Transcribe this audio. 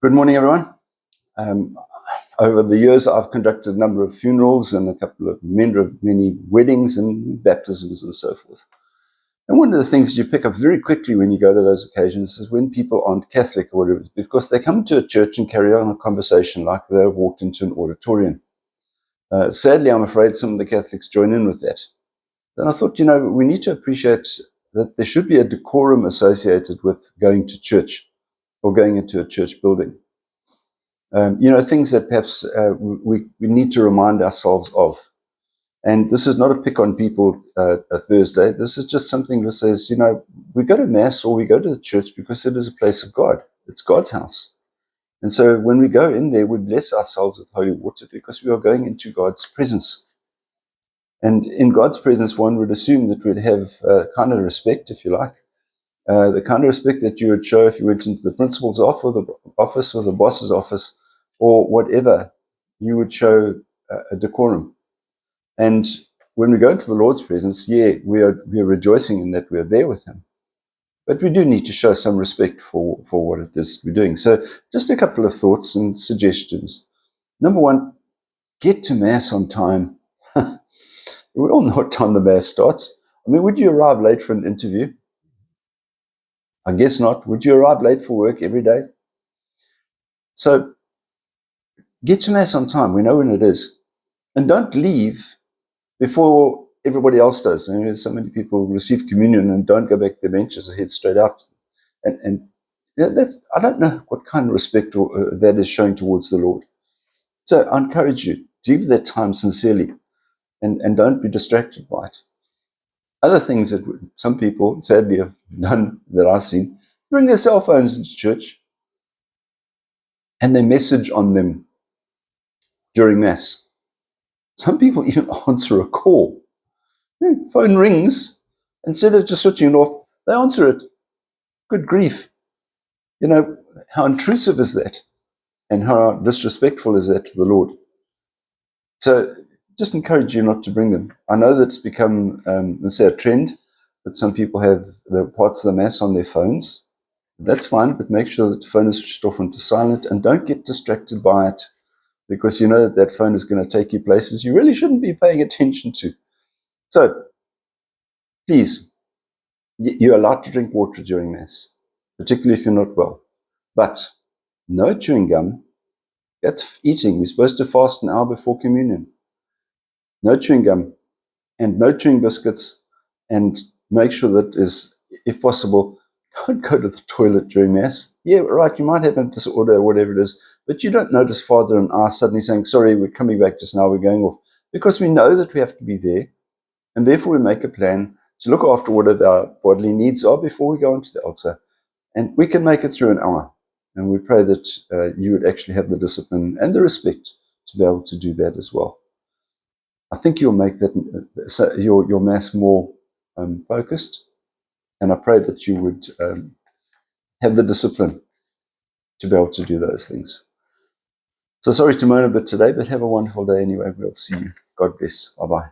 Good morning, everyone. Um, Over the years, I've conducted a number of funerals and a couple of many weddings and baptisms and so forth. And one of the things you pick up very quickly when you go to those occasions is when people aren't Catholic or whatever, because they come to a church and carry on a conversation like they've walked into an auditorium. Sadly, I'm afraid some of the Catholics join in with that. And I thought, we need to appreciate that there should be a decorum associated with going to church or going into a church building. Things that perhaps we need to remind ourselves of. And this is not a pick on people a Thursday. This is just something that says, we go to Mass or we go to the church because it is a place of God. It's God's house. And so when we go in there, we bless ourselves with holy water because we are going into God's presence. And in God's presence, one would assume that we'd have kind of respect, if you like, the kind of respect that you would show if you went into the principal's office or the boss's office or whatever. You would show a decorum. And when we go into the Lord's presence, we are rejoicing in that we are there with him. But we do need to show some respect for what it is we're doing. So just a couple of thoughts and suggestions. Number one, get to Mass on time. We all know what time the Mass starts. I mean, would you arrive late for an interview? I guess not. Would you arrive late for work every day? So get to Mass on time. We know when it is. And don't leave before everybody else does. And so many people receive communion and don't go back to their benches or head straight out. And I don't know what kind of respect that is showing towards the Lord. So I encourage you to give that time sincerely and don't be distracted by it. Other things that some people sadly have done that I've seen, bring their cell phones into church and they message on them during Mass. Some people even answer a call. Phone rings, instead of just switching it off, they answer it. Good grief. How intrusive is that? And how disrespectful is that to the Lord? So just encourage you not to bring them. I know that it's become, let's say, a trend that some people have the parts of the Mass on their phones. That's fine, but make sure that the phone is switched off into silent and don't get distracted by it, because you know that phone is going to take you places you really shouldn't be paying attention to. So please, you're allowed to drink water during Mass, particularly if you're not well. But no chewing gum. That's eating. We're supposed to fast an hour before communion. No chewing gum and no chewing biscuits. And make sure that if possible, don't go to the toilet during Mass. Yeah, right, you might have a disorder or whatever it is, but you don't notice Father and I suddenly saying, sorry, we're coming back just now, we're going off. Because we know that we have to be there, and therefore we make a plan to look after whatever our bodily needs are before we go into the altar. And we can make it through an hour. And we pray that you would actually have the discipline and the respect to be able to do that as well. I think you'll make that your Mass more focused. And I pray that you would have the discipline to be able to do those things. So sorry to moan a bit today, but have a wonderful day anyway. We'll see you. God bless. Bye-bye.